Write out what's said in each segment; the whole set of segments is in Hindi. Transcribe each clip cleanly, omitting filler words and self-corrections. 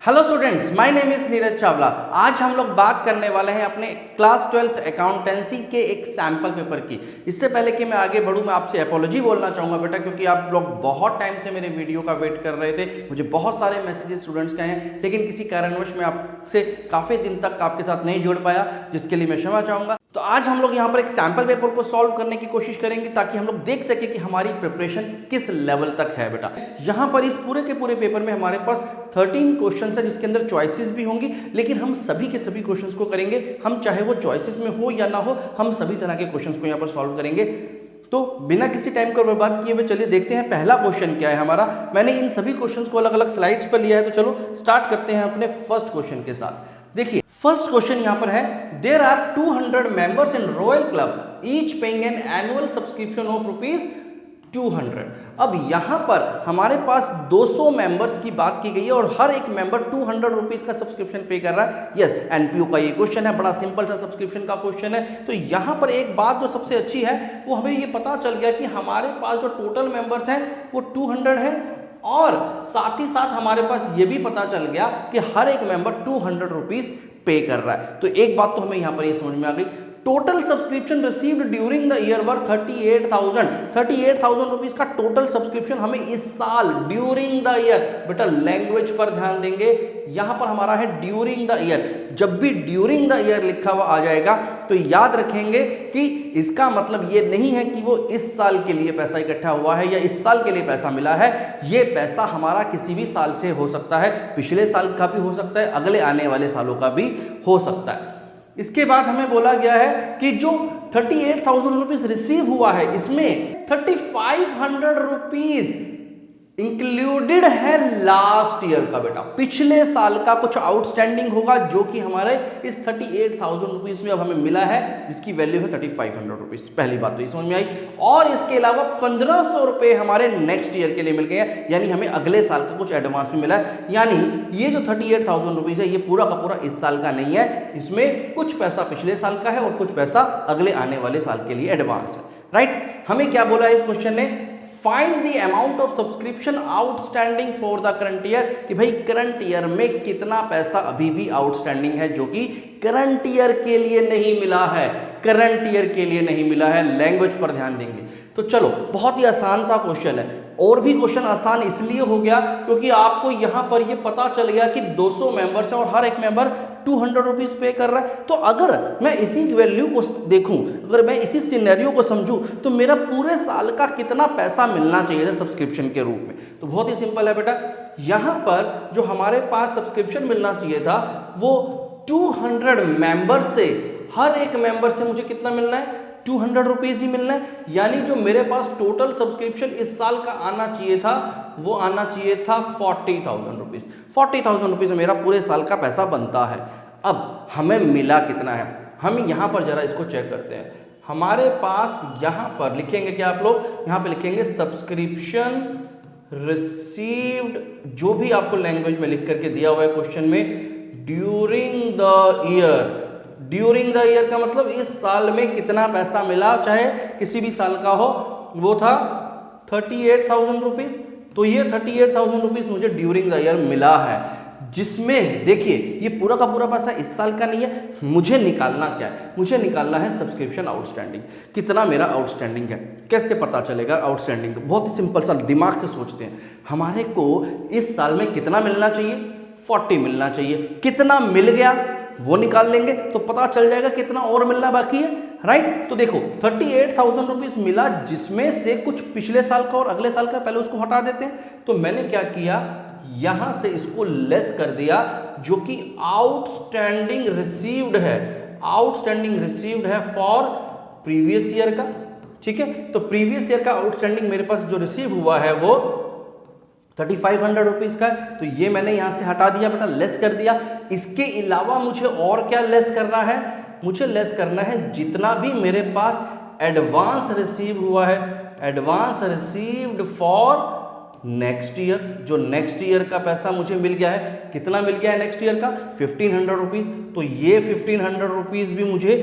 Hello students, my name is Neeraj Chawla. आज हम लोग बात करने वाले हैं अपने क्लास 12th अकाउंटेंसी के एक सैम्पल पेपर की। इससे पहले कि मैं आगे बढ़ूं, मैं आपसे अपॉलॉजी बोलना चाहूँगा बेटा, क्योंकि आप लोग बहुत टाइम से मेरे वीडियो का वेट कर रहे थे। मुझे बहुत सारे मैसेजेस स्टूडेंट्स के आए हैं, लेकिन किसी कारणवश मैं आपसे काफ़ी दिन तक आपके साथ नहीं जुड़ पाया, जिसके लिए मैं क्षमा चाहूँगा। तो आज हम लोग यहाँ पर एक सैम्पल पेपर को सॉल्व करने की कोशिश करेंगे, ताकि हम लोग देख सके कि हमारी प्रिपरेशन किस लेवल तक है बेटा। यहाँ पर इस पूरे के पूरे पेपर में हमारे पास 13 क्वेश्चंस है, जिसके अंदर चॉइसेस भी होंगी, लेकिन हम सभी के सभी क्वेश्चंस को करेंगे। हम चाहे वो चॉइसेस में हो या ना हो, हम सभी तरह के क्वेश्चंस को यहाँ पर सॉल्व करेंगे। तो बिना किसी टाइम को बर्बाद किए हुए चलिए देखते हैं पहला क्वेश्चन क्या है हमारा। मैंने इन सभी क्वेश्चंस को अलग अलग स्लाइड्स पर लिया है, तो चलो स्टार्ट करते हैं अपने फर्स्ट क्वेश्चन के साथ। देखिए फर्स्ट क्वेश्चन यहां पर है, there are 200 members in royal club, each paying an annual subscription of ₹200। अब यहां पर हमारे पास 200 मेंबर्स की बात की गई है और हर एक मेंबर ₹200 का सब्सक्रिप्शन पे कर रहा है। यस, एनपीओ का ये क्वेश्चन है, बड़ा सिंपल सा सब्सक्रिप्शन का क्वेश्चन है। तो यहां पर एक बात जो सबसे अच्छी है, वो हमें ये पता चल गया कि हमारे पास जो टोटल मेंबर्स हैं वो 200 है, और साथ ही साथ हमारे पास ये भी पता चल गया कि हर एक मेंबर ₹200 पे कर रहा है। तो एक बात तो हमें यहां पर ये समझ में आ गई, total subscription received during the year were 38,000 rupees का टोटल सब्सक्रिप्शन हमें इस साल ड्यूरिंग द ईयर। बेटा लैंग्वेज पर ध्यान देंगे, यहां पर हमारा है ड्यूरिंग द ईयर। जब भी ड्यूरिंग द ईयर लिखा हुआ आ जाएगा तो याद रखेंगे कि इसका मतलब ये नहीं है कि वो इस साल के लिए पैसा इकट्ठा हुआ है या इस साल के लिए पैसा मिला है। ये पैसा हमारा किसी भी साल से हो सकता है, पिछले साल का भी हो सकता है, अगले आने वाले सालों का भी हो सकता है। इसके बाद हमें बोला गया है कि जो 38,000 रुपीज रिसीव हुआ है, इसमें 3,500 रुपीज इंक्लूडेड है लास्ट ईयर का। बेटा पिछले साल का कुछ आउटस्टैंडिंग होगा, जो कि हमारे इस 38,000 रुपीज में अब हमें मिला है, जिसकी वैल्यू है 3,500 रुपीज। पहली बात तो ये समझ में आई। और इसके अलावा 1,500 रुपए हमारे नेक्स्ट ईयर के लिए मिल गए हैं, यानी हमें अगले साल का कुछ एडवांस में मिला है। यानी ये जो 38,000 रुपीज है, ये पूरा का पूरा इस साल का नहीं है, इसमें कुछ पैसा पिछले साल का है और कुछ पैसा अगले आने वाले साल के लिए एडवांस है। राइट, हमें क्या बोला है इस क्वेश्चन ने, find the amount of subscription outstanding for the current year, कि भाई करंट ईयर में कितना पैसा अभी भी आउटस्टैंडिंग है, जो कि करंट ईयर के लिए नहीं मिला है, करंट ईयर के लिए नहीं मिला है। लैंग्वेज पर ध्यान देंगे। तो चलो, बहुत ही आसान सा क्वेश्चन है, और भी क्वेश्चन आसान इसलिए हो गया क्योंकि आपको यहां पर ये पता चल गया कि 200 मेंबर्स हैं और हर एक मेंबर 200 रुपीज पे कर रहा है। तो अगर मैं इसी वैल्यू को देखूं, अगर मैं इसी सिनेरियो को समझूं, तो मेरा पूरे साल का कितना पैसा मिलना चाहिए था सब्सक्रिप्शन के रूप में। तो बहुत ही सिंपल है बेटा, यहां पर जो हमारे पास सब्सक्रिप्शन मिलना चाहिए था वो 200 मेंबर से, हर एक मेंबर से मुझे कितना मिलना है, 200 रुपीज ही मिलना है। यानी जो मेरे पास टोटल सब्सक्रिप्शन इस साल का आना चाहिए था, वो आना चाहिए था 40,000 रुपीज। 40,000 रुपीज मेरा पूरे साल का पैसा बनता है। अब हमें मिला कितना है, हम यहां पर जरा इसको चेक करते हैं। हमारे पास यहां पर लिखेंगे क्या आप लोग, यहां पे लिखेंगे सब्सक्रिप्शन रिसीव्ड, जो भी आपको लैंग्वेज में लिख करके दिया हुआ है क्वेश्चन में, during the year. During the year का मतलब इस साल में कितना पैसा मिला, चाहे किसी भी साल का हो, वो था 38,000 रुपीज। तो ये 38,000 रुपीज मुझे ड्यूरिंग द ईयर मिला है, जिसमें देखिए ये पूरा का पूरा पैसा इस साल का नहीं है। मुझे निकालना क्या है, मुझे निकालना है सब्सक्रिप्शन आउटस्टैंडिंग, कितना मेरा आउटस्टैंडिंग है। कैसे पता चलेगा आउटस्टैंडिंग, बहुत ही सिंपल सा, दिमाग से सोचते हैं। हमारे को इस साल में कितना मिलना चाहिए, 40 मिलना चाहिए। कितना मिल गया वो निकाल लेंगे तो पता चल जाएगा कितना और मिलना बाकी है। राइट, तो देखो 38,000 रुपीज मिला, जिसमें से कुछ पिछले साल का और अगले साल का, पहले उसको हटा देते हैं। तो मैंने क्या किया, यहां से इसको लेस कर दिया, जो कि आउटस्टैंडिंग रिसीव्ड है, आउटस्टैंडिंग रिसीव्ड है फॉर प्रीवियस ईयर का। ठीक है, तो प्रीवियस ईयर का आउटस्टैंडिंग मेरे पास जो रिसीव हुआ है वो 3,500 रुपीज का है। तो ये मैंने यहां से हटा दिया बेटा, लेस कर दिया। इसके अलावा मुझे और क्या लेस करना है, मुझे लेस करना है जितना भी मेरे पास एडवांस रिसीव हुआ है, advance received for next year. जो नेक्स्ट ईयर का पैसा मुझे मिल गया है, कितना मिल गया है नेक्स्ट ईयर का, 1,500 रुपीज। तो ये 1,500 रुपीज भी मुझे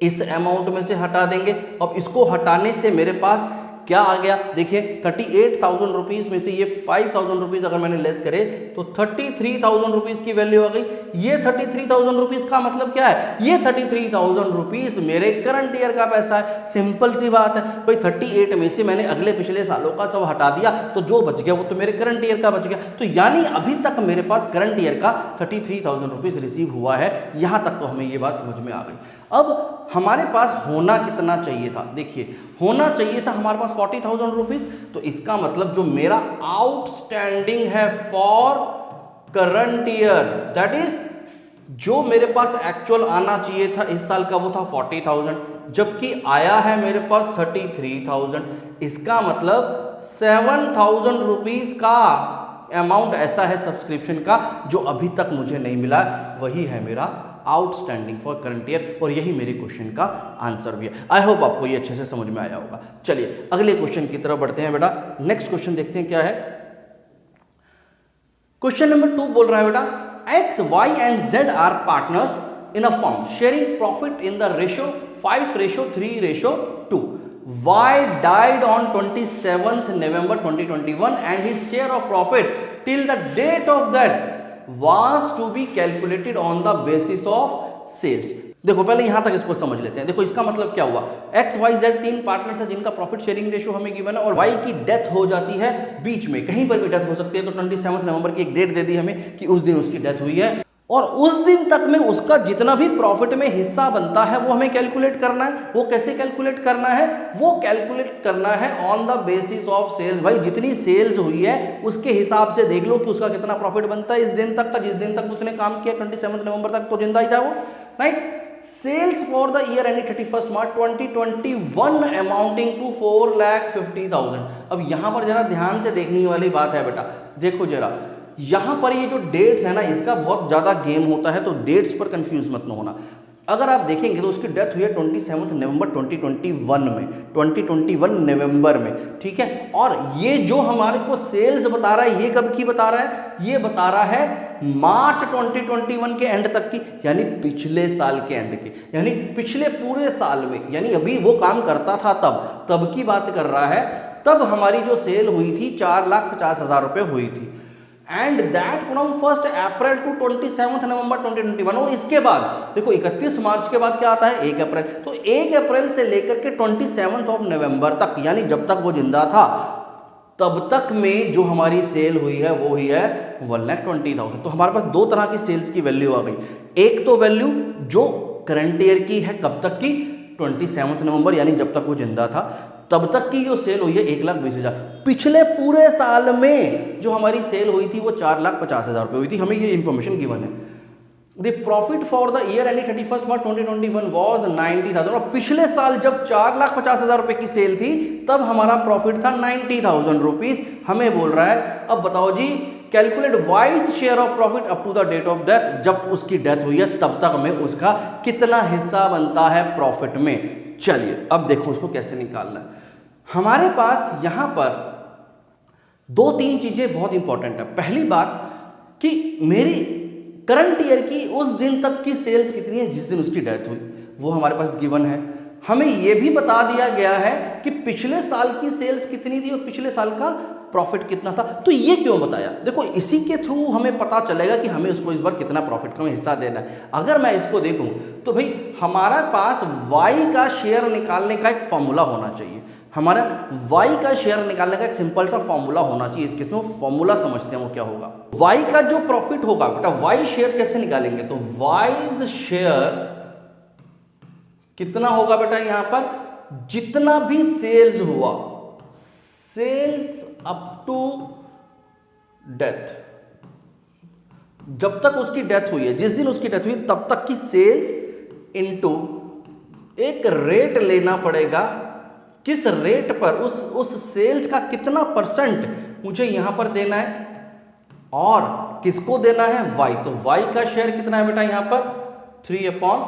इस अमाउंट में से हटा देंगे। अब इसको हटाने से मेरे पास क्या आ गया, देखिए 38,000 रुपीज में से ये 5,000 रुपीज अगर मैंने लेस करे तो 33,000 रुपीज की वैल्यू आ गई। ये 33,000 रुपीज का मतलब क्या है, ये 33,000 रुपीज मेरे करंट ईयर का पैसा है। सिंपल सी बात है भाई, 38 में से मैंने अगले पिछले सालों का सब हटा दिया तो जो बच गया वो तो मेरे करंट ईयर का बच गया। तो यानी अभी तक मेरे पास करंट ईयर का 33,000 रुपीज रिसीव हुआ है। यहां तक तो हमें ये बात समझ में आ गई। अब हमारे पास होना कितना चाहिए था, देखिए होना चाहिए था हमारे पास 40,000 रुपीज। तो इसका मतलब जो मेरा आउटस्टैंडिंग है for current year, that is जो मेरे पास एक्चुअल आना चाहिए था इस साल का वो था 40,000, जबकि आया है मेरे पास 33,000। इसका मतलब 7,000 रुपीज का अमाउंट ऐसा है सब्सक्रिप्शन का जो अभी तक मुझे नहीं मिला, वही है मेरा आउटस्टैंडिंग फॉर करंट ईयर, और यही मेरे क्वेश्चन का आंसर भी है। आई होप आपको ये अच्छे से समझ में आया होगा। चलिए अगले क्वेश्चन की तरफ बढ़ते हैं बेटा। नेक्स्ट क्वेश्चन देखते हैं क्या है। क्वेश्चन नंबर 2 बोल रहा है बेटा, X, Y and Z are partners in a firm sharing profit in the ratio 5:3:2. Y died on 27th November 2021 and his share of profit till the date of death was to be calculated on the basis of sales. देखो पहले यहां तक इसको समझ लेते हैं। देखो इसका मतलब क्या हुआ, एक्स वाई जेड 3 पार्टनर्स हैं जिनका प्रॉफिट शेयरिंग रेशियो हमें गिवन है, और वाई की डेथ हो जाती है बीच में, कहीं पर भी डेथ हो सकती है। तो 27 नवंबर की एक डेट दे दी हमें कि उस दिन उसकी डेथ हुई है, और उस दिन तक में उसका जितना भी प्रॉफिट में हिस्सा बनता है वो हमें कैलकुलेट करना है। वो कैसे कैलकुलेट करना है, वो कैलकुलेट करना है on the basis of sales. भाई जितनी सेल्स हुई है उसके हिसाब से देख लो कि उसका कितना प्रॉफिट बनता है इस दिन तक का, जिस दिन तक उसने काम किया 27 नवंबर तक तो जिंदा ही था वो, right. Sales for the year ending 31st March 2021 amounting to 4,50,000। अब यहां पर जरा ध्यान से देखने वाली बात है बेटा, देखो जरा यहां पर ये जो डेट्स है ना इसका बहुत ज्यादा गेम होता है, तो डेट्स पर कंफ्यूज मत होना। अगर आप देखेंगे तो उसकी डेथ हुई है 27 नवंबर 2021 में, 2021 नवंबर में, ठीक है। और ये जो हमारे को सेल्स बता रहा है ये कब की बता रहा है, ये बता रहा है मार्च 2021 के एंड तक की, यानी पिछले साल के एंड की, यानी पिछले पूरे साल में, यानी अभी वो काम करता था तब की बात कर रहा है। तब हमारी जो सेल हुई थी 4,50,000 रुपए हुई थी, and that from 1 April to 27 November 2021। और इसके बाद देखो 31 मार्च के बाद क्या आता है 1 अप्रैल, तो 1 अप्रैल से लेकर के 27 नवंबर तक, यानी जब तक वो जिंदा था तब तक में जो हमारी सेल हुई है वो हुई है 1,20,000। तो हमारे पास दो तरह की सेल्स की वैल्यू आ गई। एक तो वैल्यू जो करंट ईयर की है, कब तक की, 27 नवंबर, यानी जब तक वो जिंदा था तब तक की जो सेल हुई है 1,20,000। पिछले पूरे साल में जो हमारी सेल हुई थी वो 4,50,000 रुपये हुई थी, हमें ये इंफॉर्मेशन गिवन है। The profit for the year ending 31 March 2021 was 90,000। और पिछले साल जब 4,50,000 रुपये की सेल थी तब हमारा प्रॉफिट था 90,000 रुपीज। हमें बोल रहा है अब बताओ जी, calculate wise share of profit up to the date of death, जब उसकी डेथ हुई है तब तक में उसका कितना हिस्सा बनता है प्रॉफिट में। चलिए अब देखो उसको कैसे निकालना है। हमारे पास यहां पर 2-3 चीजें बहुत इंपॉर्टेंट है। पहली बात कि मेरी करंट ईयर की उस दिन तक की सेल्स कितनी है जिस दिन उसकी डेथ हुई, वो हमारे पास गिवन है। हमें यह भी बता दिया गया है कि पिछले साल की सेल्स कितनी थी और पिछले साल का प्रॉफिट कितना था। तो ये क्यों बताया, देखो इसी के थ्रू हमें पता चलेगा कि हमें उसको इस बार कितना प्रॉफिट का हिस्सा देना है। अगर मैं इसको देखूं तो भाई हमारा पास वाई का शेयर निकालने का एक फॉर्मूला होना चाहिए। हमारा y का शेयर निकालने का एक सिंपल सा फॉर्मूला होना चाहिए। इस केस में फॉर्मूला समझते हैं वो क्या होगा। y का जो प्रॉफिट होगा बेटा, y शेयर कैसे निकालेंगे, तो y शेयर कितना होगा बेटा, यहां पर जितना भी सेल्स हुआ, सेल्स अप टू डेथ, जब तक उसकी डेथ हुई है, जिस दिन उसकी डेथ हुई तब तक की सेल्स इनटू एक रेट लेना पड़ेगा, किस रेट पर उस सेल्स का कितना परसेंट मुझे यहां पर देना है और किसको देना है, y। तो y का शेयर कितना है बेटा यहां पर 3/10,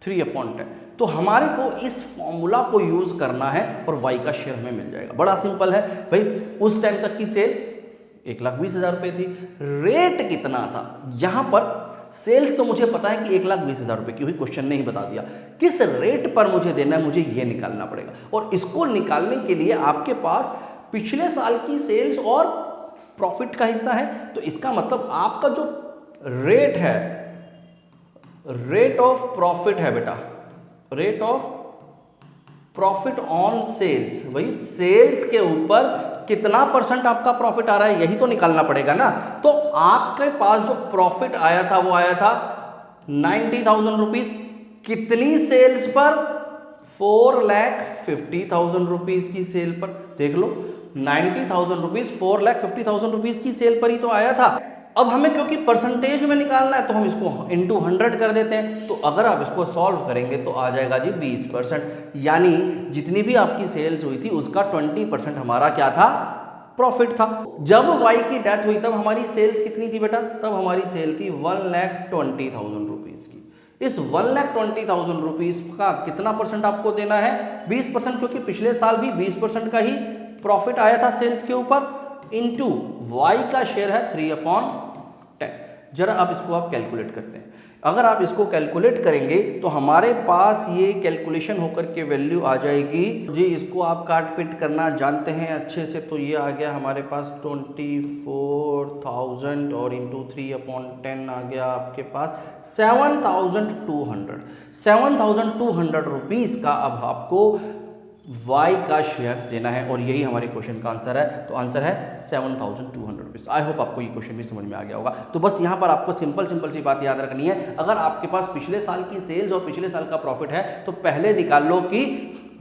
3/10। तो हमारे को इस फॉर्मूला को यूज करना है और y का शेयर हमें मिल जाएगा। बड़ा सिंपल है भाई, उस टाइम तक की सेल 1,20,000 रुपए थी, रेट कितना था, यहां पर सेल्स तो मुझे पता है कि 1,20,000 रुपए की हुई, क्वेश्चन ने ही बता दिया। किस रेट पर मुझे देना है, मुझे ये निकालना पड़ेगा। और इसको निकालने के लिए आपके पास पिछले साल की सेल्स और प्रॉफिट का हिस्सा है, तो इसका मतलब आपका जो रेट है, रेट ऑफ प्रॉफिट है बेटा, rate of profit on sales, वही सेल्स के ऊपर कितना परसेंट आपका प्रॉफिट आ रहा है, यही तो निकालना पड़ेगा ना। तो आपके पास जो प्रॉफिट आया था वो आया था 90,000 रुपीज, कितनी सेल्स पर, 4,50,000 रुपीज की सेल पर। देख लो 90,000 रुपीज 4,50,000 रुपीज की सेल पर ही तो आया था। अब हमें क्योंकि परसेंटेज में निकालना है तो हम इसको इंटू 100 कर देते हैं। तो अगर आप इसको सॉल्व करेंगे तो आ जाएगा जी 20%, यानी जितनी भी आपकी सेल्स हुई थी उसका 20% हमारा क्या था, प्रॉफिट था। जब वाई की डेथ हुई तब हमारी सेल्स कितनी थी बेटा, तब हमारी सेल थी 1,20,000 रुपीज की। इस 1,20,000 रुपीज का कितना परसेंट आपको देना है, 20%, क्योंकि पिछले साल भी 20% का ही प्रॉफिट आया था सेल्स के ऊपर, इनटू वाई का शेयर है 3/10। जरा आप इसको आप कैलकुलेट करते हैं। अगर आप इसको कैलकुलेट करेंगे तो हमारे पास ये कैलकुलेशन होकर के वैल्यू आ जाएगी जी। इसको आप काट पीट करना जानते हैं अच्छे से, तो ये आ गया हमारे पास 24,000 और इंटू 3/10 आ गया आपके पास 7,200 रुपीज का अब आपको y का शेयर देना है, और यही हमारे क्वेश्चन का आंसर है। तो आंसर है 7,200 रुपीज। आई होप आपको ये क्वेश्चन भी समझ में आ गया होगा। तो बस यहाँ पर आपको सिंपल सी बात याद रखनी है, अगर आपके पास पिछले साल की सेल्स और पिछले साल का प्रॉफिट है तो पहले निकाल लो कि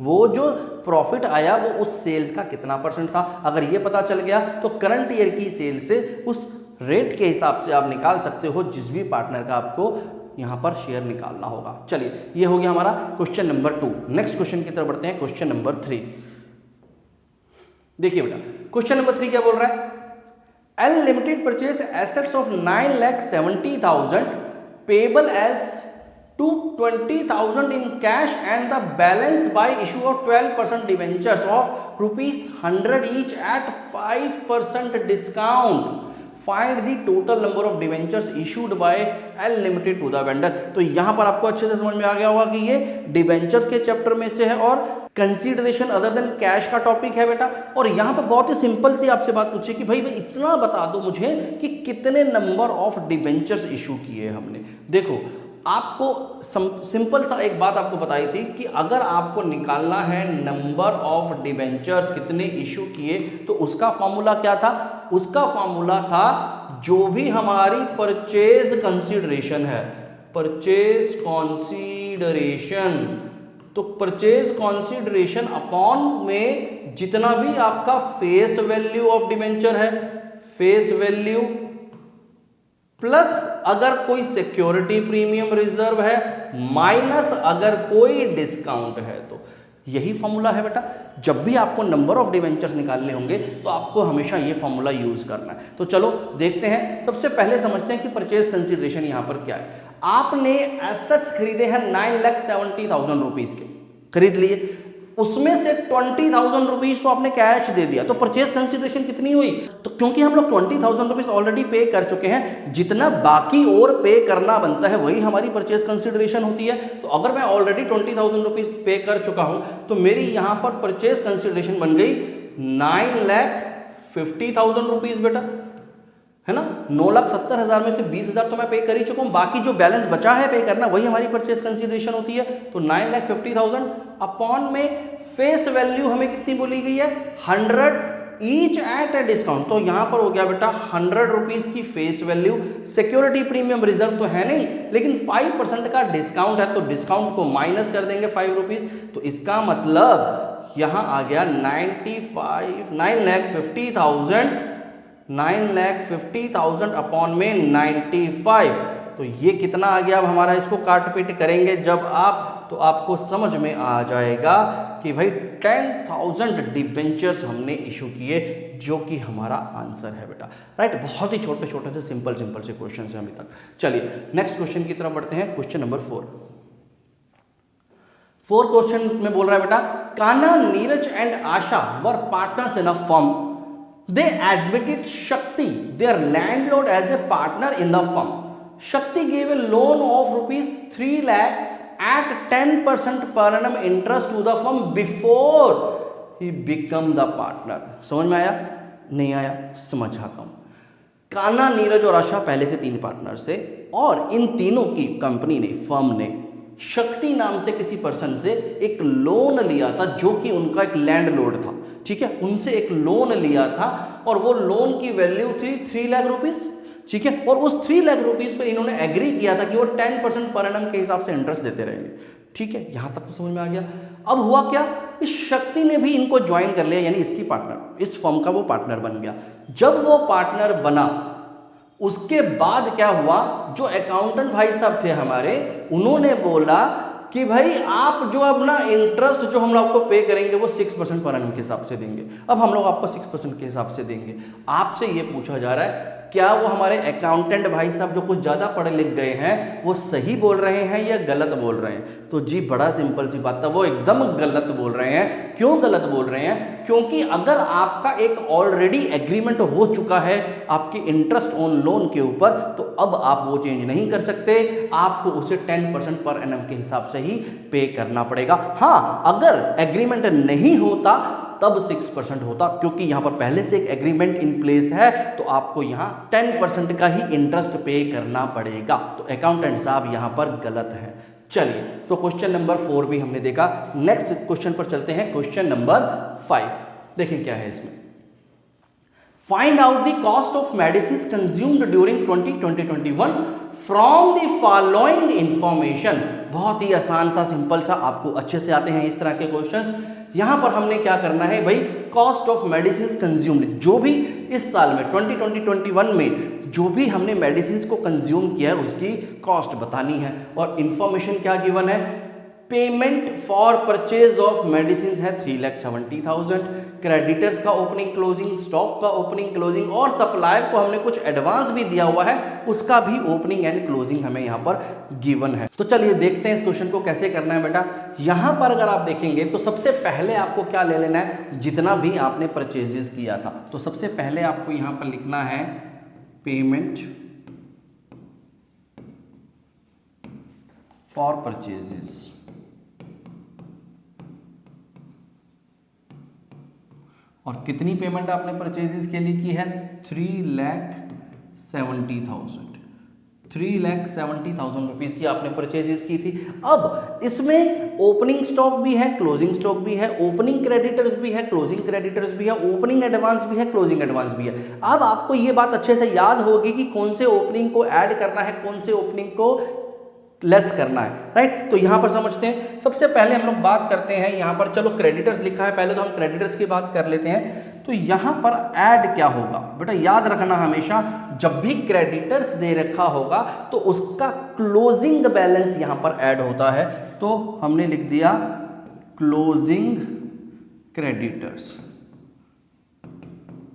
वो जो प्रॉफिट आया वो उस सेल्स का कितना परसेंट था। अगर ये पता चल गया तो करंट ईयर की सेल्स से उस रेट के हिसाब से आप निकाल सकते हो जिस भी पार्टनर का आपको यहां पर शेयर निकालना होगा। चलिए ये हो गया हमारा क्वेश्चन नंबर 2। नेक्स्ट क्वेश्चन की तरफ बढ़ते हैं, क्वेश्चन नंबर 3। देखिए बेटा क्वेश्चन नंबर 3 क्या बोल रहा है, L limited purchase assets of 9,70,000 payable as 220,000 in cash and the balance by issue of 12% debentures of ₹100 each at 5% discount. Find the total number of debentures issued by L limited to the vendor. तो यहां पर आपको अच्छे से समझ में आ गया होगा कि ये डिवेंचर्स के चैप्टर में से है और कंसीडरेशन अदर देन कैश का टॉपिक है बेटा। और यहां पर बहुत ही सिंपल सी आपसे बात पूछी कि भाई इतना बता दो मुझे कि कितने नंबर ऑफ डिवेंचर्स इशू किए हमने। देखो आपको सिंपल सा एक बात आपको बताई थी कि अगर आपको निकालना है नंबर ऑफ डिवेंचर्स कितने इशू किए तो उसका फॉर्मूला क्या था, उसका फॉर्मूला था जो भी हमारी परचेज कंसीडरेशन है, परचेज कॉन्सिडरेशन, तो परचेज कॉन्सिडरेशन अपॉन में जितना भी आपका फेस वैल्यू ऑफ डिवेंचर है, फेस वैल्यू प्लस अगर कोई सिक्योरिटी प्रीमियम रिजर्व है माइनस अगर कोई डिस्काउंट है, तो यही फॉर्मूला है बेटा। जब भी आपको नंबर ऑफ डिवेंचर्स निकालने होंगे तो आपको हमेशा ये फॉर्मूला यूज करना है। तो चलो देखते हैं, सबसे पहले समझते हैं कि परचेज कंसीडरेशन यहां पर क्या है। आपने एसेट्स खरीदे हैं 9,70,000 रुपीज के, खरीद लिए, उसमें से 20,000 रुपीज तो आपने कैश दे दिया, तो परचेज कंसीडरेशन कितनी हुई, तो क्योंकि हम लोग 20,000 रुपीज ऑलरेडी पे कर चुके हैं, जितना बाकी और पे करना बनता है वही हमारी परचेज कंसीडरेशन होती है। तो अगर मैं ऑलरेडी 20,000 रुपीज पे कर चुका हूं तो मेरी यहां पर परचेज कंसीडरेशन बन गई 9,50,000 रुपीज बेटा, है ना। 9,70,000 में से 20,000 तो मैं पे कर ही चुका हूं, बाकी जो बैलेंस बचा है पे करना वही हमारी परचेज कंसीडरेशन होती है। तो 9,50,000 अपॉन में फेस वैल्यू हमें कितनी बोली गई है 100 ईच एट ए डिस्काउंट। तो यहां पर हो गया बेटा 100 रुपीज की face value. Security premium reserve तो है नहीं, लेकिन 5% का डिस्काउंट है तो डिस्काउंट को माइनस कर देंगे 5 रुपीज। तो इसका मतलब यहां आ गया 9,50,000 अपॉन में 95। तो ये कितना आ गया, अब हमारा इसको काट पीट करेंगे जब आप, तो आपको समझ में आ जाएगा कि भाई 10,000 डिबेंचर्स हमने इशू किए, जो कि हमारा आंसर है बेटा। राइट, बहुत ही छोटे छोटे से सिंपल से क्वेश्चन है अभी तक। चलिए नेक्स्ट क्वेश्चन की तरफ बढ़ते हैं, क्वेश्चन नंबर 4 क्वेश्चन में बोल रहा है बेटा, Kanha, Neeraj and Asha were partners in a firm. They admitted Shakti, their landlord, as a partner in the firm. शक्ति gave a loan of ₹3 lakhs at 10% per annum interest to the firm before he become the partner। समझ में आया? नहीं आया? समझ आता हूं। कान्हा, नीरज और आशा पहले से 3 पार्टनर थे और इन तीनों की कंपनी ने, फर्म ने शक्ति नाम से किसी पर्सन से एक लोन लिया था जो कि उनका एक लैंड लोड था, ठीक है, उनसे एक लोन लिया था और वो लोन की वैल्यू थी 3 लाख रुपीस, ठीक है, और उस 3 लाख रुपीस पर इन्होंने एग्री किया था कि वो 10% पर एनम के हिसाब से इंटरेस्ट देते रहेंगे, ठीक है, यहां तक तो समझ में आ गया। अब हुआ क्या, इस शक्ति ने भी इनको ज्वाइन कर लिया, यानी इसकी पार्टनर, इस फर्म का वो पार्टनर बन गया। जब वो पार्टनर बना उसके बाद क्या हुआ, जो अकाउंटेंट भाई साहब थे हमारे, उन्होंने बोला कि भाई आप जो अपना इंटरेस्ट जो हम लोग आपको पे करेंगे वो 6% पर एनम के हिसाब से देंगे। अब हम लोग आपको 6% के हिसाब से देंगे। आपसे ये पूछा जा रहा है क्या वो हमारे अकाउंटेंट भाई साहब जो कुछ ज़्यादा पढ़े लिख गए हैं वो सही बोल रहे हैं या गलत बोल रहे हैं? तो जी बड़ा सिंपल सी बात है, वो एकदम गलत बोल रहे हैं। क्यों गलत बोल रहे हैं? क्योंकि अगर आपका एक ऑलरेडी एग्रीमेंट हो चुका है आपके इंटरेस्ट ऑन लोन के ऊपर, तो अब आप वो चेंज नहीं कर सकते, आपको उसे 10% पर एनम के हिसाब से ही पे करना पड़ेगा। हाँ, अगर एग्रीमेंट नहीं होता तब 6% होता, क्योंकि यहां पर पहले से एक एग्रीमेंट इन प्लेस है, तो आपको यहां 10% का ही इंटरेस्ट पे करना पड़ेगा। तो अकाउंटेंट साहब यहां पर गलत है। चलिए, तो क्वेश्चन नंबर 4 भी हमने देखा। नेक्स्ट क्वेश्चन पर चलते हैं, क्वेश्चन नंबर 5। देखिए क्या है इसमें, find out the cost of medicine consumed during 2021 from the following information. बहुत ही आसान सा, सिंपल सा, आपको अच्छे से आते हैं इस तरह के क्वेश्चंस। यहां पर हमने क्या करना है भाई, कॉस्ट ऑफ मेडिसिन कंज्यूम्ड, जो भी इस साल में 2021 में जो भी हमने मेडिसिन को कंज्यूम किया है उसकी कॉस्ट बतानी है। और इंफॉर्मेशन क्या गिवन है, payment for purchase of medicine है 3,70,000, क्रेडिटर्स का ओपनिंग क्लोजिंग, स्टॉक का ओपनिंग क्लोजिंग, और सप्लायर को हमने कुछ एडवांस भी दिया हुआ है, उसका भी ओपनिंग एंड क्लोजिंग हमें यहाँ पर गिवन है। तो चलिए देखते हैं इस क्वेश्चन को कैसे करना है बेटा। यहाँ पर अगर आप देखेंगे तो सबसे पहले आपको क्या ले लेना है, जितना भी आपने परचेजेस किया था, तो सबसे पहले आपको यहाँ पर लिखना है पेमेंट फॉर परचेजेस, और कितनी पेमेंट आपने परचेजेस के लिए की है, 3,70,000 रुपीज़ की आपने परचेजेस की थी। अब इसमें ओपनिंग स्टॉक भी है, क्लोजिंग स्टॉक भी है, ओपनिंग क्रेडिटर्स भी है, क्लोजिंग क्रेडिटर्स भी है, ओपनिंग एडवांस भी है, क्लोजिंग एडवांस भी है। अब आपको ये बात अच्छे से याद होगी कि कौन से ओपनिंग को ऐड करना है, कौन से ओपनिंग को लेस करना है, राइट। तो यहां पर समझते हैं, सबसे पहले हम लोग बात करते हैं, यहां पर चलो क्रेडिटर्स लिखा है, पहले तो हम क्रेडिटर्स की बात कर लेते हैं। तो यहां पर ऐड क्या होगा बेटा, याद रखना हमेशा, जब भी क्रेडिटर्स दे रखा होगा तो उसका क्लोजिंग बैलेंस यहां पर ऐड होता है। तो हमने लिख दिया क्लोजिंग क्रेडिटर्स।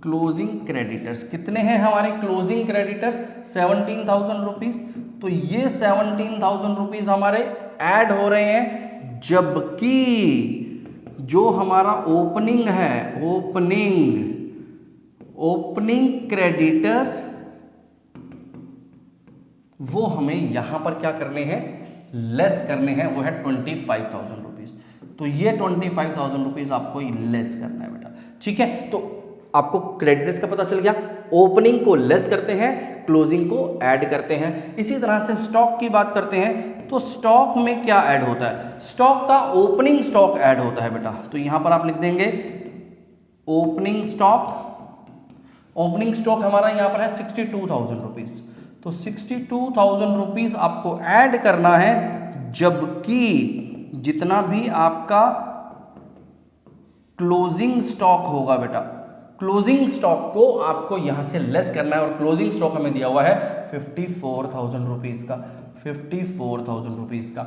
क्लोजिंग क्रेडिटर्स कितने हैं हमारे क्लोजिंग क्रेडिटर्स, 17,000 रुपीज। तो ये 17,000 रुपीज हमारे ऐड हो रहे हैं, जबकि जो हमारा ओपनिंग है, ओपनिंग क्रेडिटर्स, वो हमें यहां पर क्या करने हैं, लेस करने हैं, वो है 25,000 रुपीज। तो ये 25,000 रुपीज आपको लेस करना है बेटा, ठीक है। तो आपको क्रेडिटर्स का पता चल गया, ओपनिंग को लेस करते हैं, क्लोजिंग को ऐड करते हैं। इसी तरह से स्टॉक की बात करते हैं, तो स्टॉक में क्या ऐड होता है, स्टॉक का ओपनिंग स्टॉक ऐड होता है बेटा। तो यहां पर आप लिख देंगे ओपनिंग स्टॉक। ओपनिंग स्टॉक हमारा यहां पर है 62,000 रुपीज। तो 62,000 रुपीज आपको ऐड करना है, जबकि जितना भी आपका क्लोजिंग स्टॉक होगा बेटा, क्लोजिंग स्टॉक को आपको यहां से लेस करना है, और क्लोजिंग स्टॉक हमें दिया हुआ है 54,000 रुपीज का, 54,000 रुपीज का।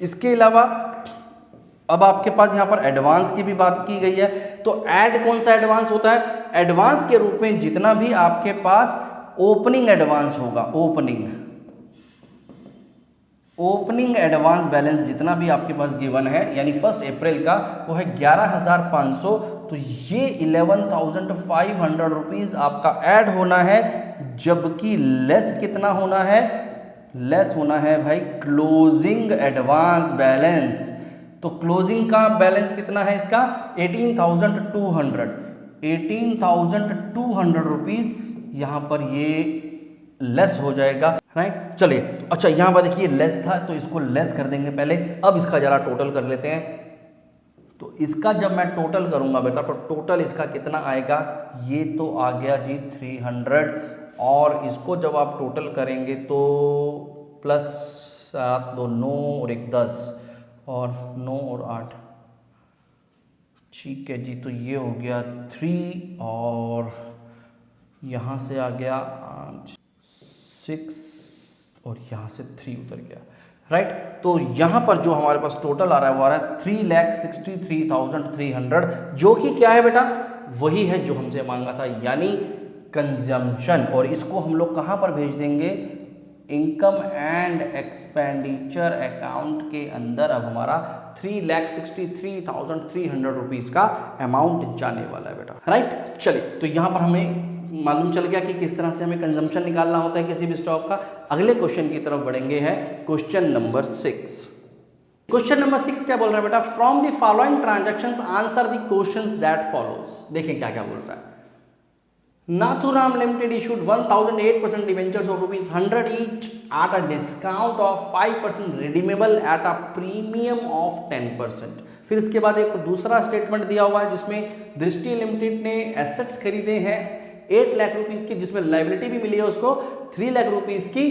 इसके अलावा अब आपके पास यहां पर एडवांस की भी बात की गई है। तो ऐड कौन सा एडवांस होता है, एडवांस के रूप में जितना भी आपके पास ओपनिंग एडवांस होगा, ओपनिंग एडवांस बैलेंस जितना भी आपके पास गिवन है, यानी 1 अप्रैल का, वो है 11,500। तो ये 11,500 रुपीज आपका ऐड होना है, जबकि लेस कितना होना है, लेस होना है भाई क्लोजिंग एडवांस बैलेंस। तो क्लोजिंग का बैलेंस कितना है इसका 18,200, 18,200 रुपीज यहाँ पर ये लेस हो जाएगा, राइट। चलिए अच्छा यहाँ पर देखिए लेस था तो इसको लेस कर देंगे पहले। अब इसका जरा टोटल कर लेते हैं। तो इसका जब मैं टोटल करूंगा बेटा तो टोटल इसका कितना आएगा, ये तो आ गया जी 300, और इसको जब आप टोटल करेंगे तो प्लस 7 2 9 और 1 10 और 9 और 8, ठीक है जी। तो ये हो गया 3 और यहाँ से आ गया 6 और यहाँ से 3 उतर गया, राइट। तो यहाँ पर जो हमारे पास टोटल आ रहा है वो आ रहा है 3,63,300, जो कि क्या है बेटा, वही है जो हमसे मांगा था, यानी कंजम्पशन। और इसको हम लोग कहाँ पर भेज देंगे, इनकम एंड एक्सपेंडिचर अकाउंट के अंदर। अब हमारा 3,63,300 रुपीज का अमाउंट जाने वाला है बेटा, राइट। चलिए तो यहाँ पर हमें मालूम चल गया कि किस तरह से हमें कंजम्पशन निकालना होता है किसी भी स्टॉक का। अगले क्वेश्चन की तरफ बढ़ेंगे, है क्वेश्चन नंबर 6। क्वेश्चन नंबर 6 क्या बोल रहा है बेटा, from the following transactions answer the questions that follows. देखें क्या क्या बोल रहा है। Nathuram limited issued 1,008% debentures of ₹100 each at a discount of 5% redeemable at a premium of 10%। फिर इसके बाद एक दूसरा स्टेटमेंट दिया हुआ है जिसमें दृष्टि लिमिटेड ने एसेट्स खरीदे हैं 8 लाख रुपीस की, जिसमें लाइबिलिटी भी मिली है उसको 3 लाख रुपीस की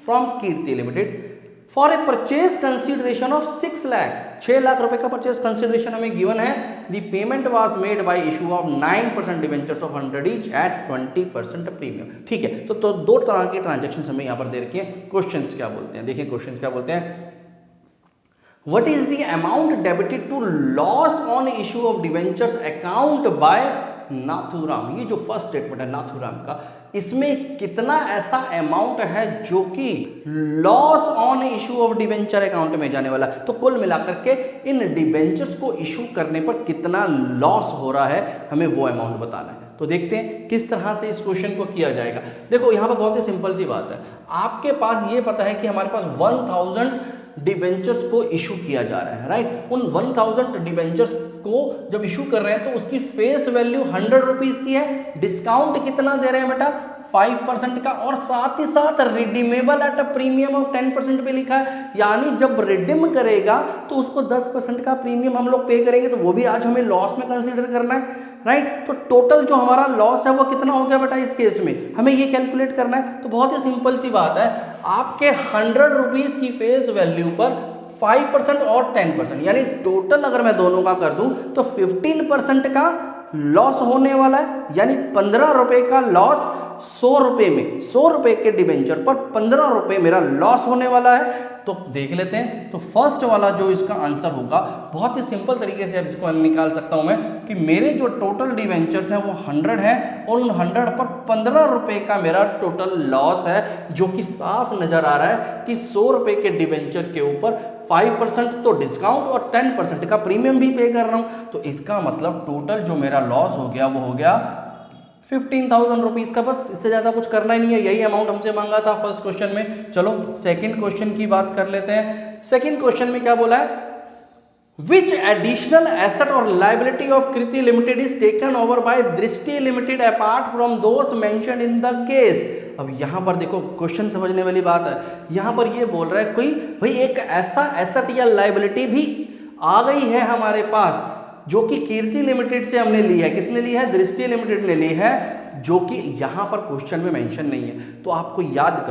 from Kirti limited for a purchase consideration of 6 lakh. 6 lakh रुपए का परचेज कंसिडरेशन हमें गिवन है। The payment was made by issue of 9% debentures of 100 each eight 20% premium. ठीक है, तो दो तरह के ट्रांजैक्शंस हमें यहां पर दे रखे हैं। क्वेश्चंस क्या बोलते हैं, देखिए क्वेश्चंस क्या बोलते हैं। What is the amount debited to loss on issue of debentures account by Nathuram. ये जो फर्स्ट स्टेटमेंट है नाथुराम का, इसमें कितना ऐसा अमाउंट है जो कि loss on issue of debenture account में जाने वाला। तो कुल मिलाकर के इन डिबेंचर्स को इशू करने पर कितना लॉस हो रहा है हमें वो अमाउंट बताना है। तो देखते हैं किस तरह से इस क्वेश्चन को किया जाएगा। देखो यहाँ पर बहुत ही सिंपल सी बात है, आपके पास ये पता है कि हमारे पास 1000 डिबेंचर्स को इशू किया जा रहा है, राइट। उन 1000 डिबेंचर्स को जब इशू कर रहे हैं तो उसकी फेस वैल्यू 100 रुपीज की है। डिस्काउंट कितना दे रहे हैं बेटा, 5% का, और साथ ही साथ redeemable at a premium of 10% पे लिखा है। यानी जब रिडीम करेगा तो उसको 10% का प्रीमियम हम लोग पे करेंगे, तो वो भी आज हमें लॉस में कंसीडर करना है, राइट। तो टोटल जो हमारा लॉस है वो कितना हो गया बेटा इस केस में, हमें ये कैलकुलेट करना है। तो बहुत ही सिंपल सी बात है, आपके 100 रुपीज की फेस वैल्यू पर 5% और 10%, यानी टोटल अगर मैं दोनों का कर दूं तो 15% का लॉस होने वाला है। यानी 15 रुपए का लॉस 100 रुपए में, 100 रुपए के डिबेंचर पर 15 रुपए मेरा लॉस होने वाला है। तो देख लेते हैं। तो फर्स्ट वाला जो इसका आंसर होगा, बहुत ही सिंपल तरीके से अब इसको निकाल सकता हूं मैं कि मेरे जो टोटल डिबेंचर्स हैं वो 100 है और उन 100 पर 15 रुपए का मेरा टोटल लॉस है, जो कि साफ नजर आ रहा है कि 100 रुपए के डिबेंचर के ऊपर 5% तो डिस्काउंट और 10% का प्रीमियम भी पे कर रहा हूं। तो इसका मतलब टोटल जो मेरा लॉस हो गया वो हो गया 15,000 रुपीज का। बस इससे ज्यादा कुछ करना ही नहीं है, यही अमाउंट हमसे मांगा था फर्स्ट क्वेश्चन में। चलो सेकंड क्वेश्चन की बात कर लेते हैं। सेकंड क्वेश्चन में क्या बोला है, विच एडिशनल एसेट और liability of Kriti limited is taken over by Drishti limited apart from those mention in the case. अब यहां पर देखो क्वेश्चन समझने वाली बात है। यहां पर ये बोल रहा है कोई भाई एक ऐसा एसेट या लाइबिलिटी भी आ गई है हमारे पास जो कि कीर्ति लिमिटेड से हमने ली है। किसने ली है, दृष्टि लिमिटेड ने ली है, जो कि यहां पर क्वेश्चन में मेंशन नहीं है। तो आपको याद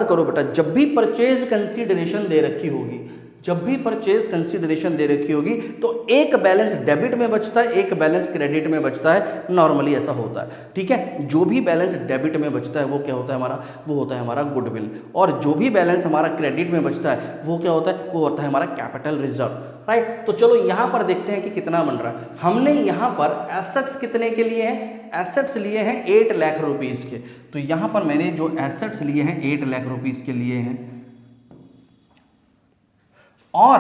करो बेटा, जब भी परचेज कंसीडरेशन दे रखी होगी, जब भी परचेज कंसीडरेशन दे रखी होगी तो एक बैलेंस डेबिट में बचता है, एक बैलेंस क्रेडिट में बचता है। नॉर्मली ऐसा होता है, ठीक है। जो भी बैलेंस डेबिट में बचता है वो क्या होता है हमारा, वो होता है हमारा गुडविल, और जो भी बैलेंस हमारा क्रेडिट में बचता है वो क्या होता है, वो होता है हमारा कैपिटल रिजर्व, राइट। तो चलो यहां पर देखते हैं कि कितना बन रहा है। हमने यहां पर एसेट्स कितने के लिए हैं, एसेट्स लिए हैं 8 लाख रुपीस के। तो यहां पर मैंने जो एसेट्स लिए हैं 8 लाख रुपीस के लिए हैं, और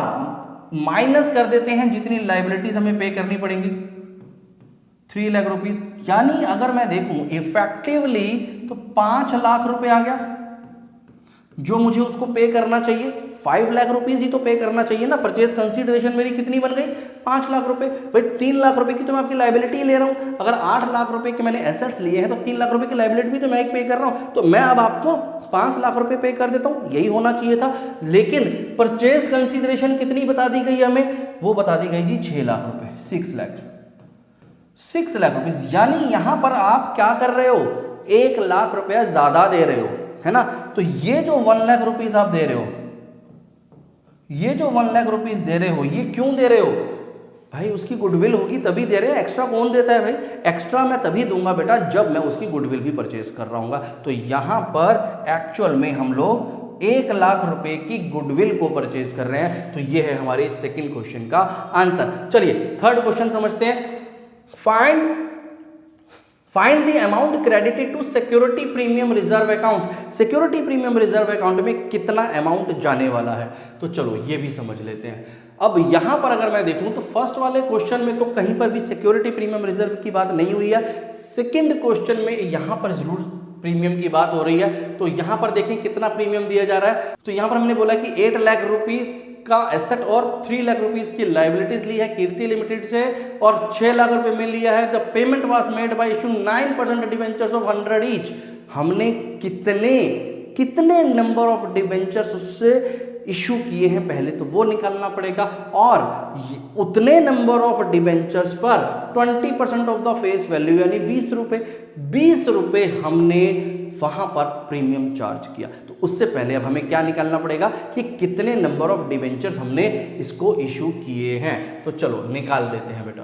माइनस कर देते हैं जितनी लाइबिलिटीज हमें पे करनी पड़ेंगी 3 लाख रुपीस। यानी अगर मैं देखूं इफेक्टिवली तो 5 लाख रुपए आ गया। जो मुझे उसको पे करना चाहिए 5 लाख रुपीज ही तो पे करना चाहिए ना। परचेज कंसीडरेशन मेरी कितनी बन गई 5 लाख रुपए। भाई 3 लाख रुपए की तो मैं आपकी लाइबिलिटी ले रहा हूं। अगर 8 लाख रुपए के मैंने एसेट्स लिए हैं तो 3 लाख रुपए की लाइबिलिटी भी तो मैं एक पे कर रहा हूं। तो मैं अब आपको 5 लाख रुपए पे कर देता हूं, यही होना चाहिए था। लेकिन परचेज कंसीडरेशन कितनी बता दी गई हमें, वो बता दी गई जी 6 लाख रुपए, 6 लाख रुपीज। यानी यहां पर आप क्या कर रहे हो, 1 लाख रुपया ज्यादा दे रहे हो, है ना। तो ये जो 1 लाख रुपीज आप दे रहे हो, ये जो 1 लाख रुपीज दे रहे हो, ये क्यों दे रहे हो भाई, उसकी गुडविल होगी तभी दे रहे हैं। एक्स्ट्रा कौन देता है भाई, एक्स्ट्रा मैं तभी दूंगा बेटा जब मैं उसकी गुडविल भी परचेज कर रहा हूंगा। तो यहां पर एक्चुअल में हम लोग 1 लाख रुपए की गुडविल को परचेज कर रहे हैं। तो ये है हमारे सेकंड क्वेश्चन का आंसर। चलिए थर्ड क्वेश्चन समझते हैं। Find the amount credited to security premium reserve account. Security premium reserve account में कितना अमाउंट जाने वाला है, तो चलो ये भी समझ लेते हैं। अब यहां पर अगर मैं देखूं तो फर्स्ट वाले क्वेश्चन में तो कहीं पर भी सिक्योरिटी प्रीमियम रिजर्व की बात नहीं हुई है। सेकंड क्वेश्चन में यहां पर जरूर प्रीमियम की बात हो रही है। तो यहां पर देखें कितना प्रीमियम दिया जा रहा है। तो यहां पर हमने बोला कि 8 लाख रुपीस का एसेट और 3 लाख रुपीस की लाइबिलिटीज ली है कीर्ति लिमिटेड से, और 6 लाख रुपए में लिया है। The payment was made by issue 9% debentures of 100 each. हमने कितने नंबर ऑफ डिबेंचर्स उससे इशू किए हैं पहले तो वो निकालना पड़ेगा, और उतने नंबर ऑफ डिबेंचर्स पर 20% ऑफ द फेस वैल्यू यानी 20 रुपए हमने वहां पर प्रीमियम चार्ज किया। तो उससे पहले अब हमें क्या निकालना पड़ेगा कि कितने नंबर ऑफ डिबेंचर्स हमने इसको इशू किए हैं। तो चलो निकाल लेते हैं बेटा।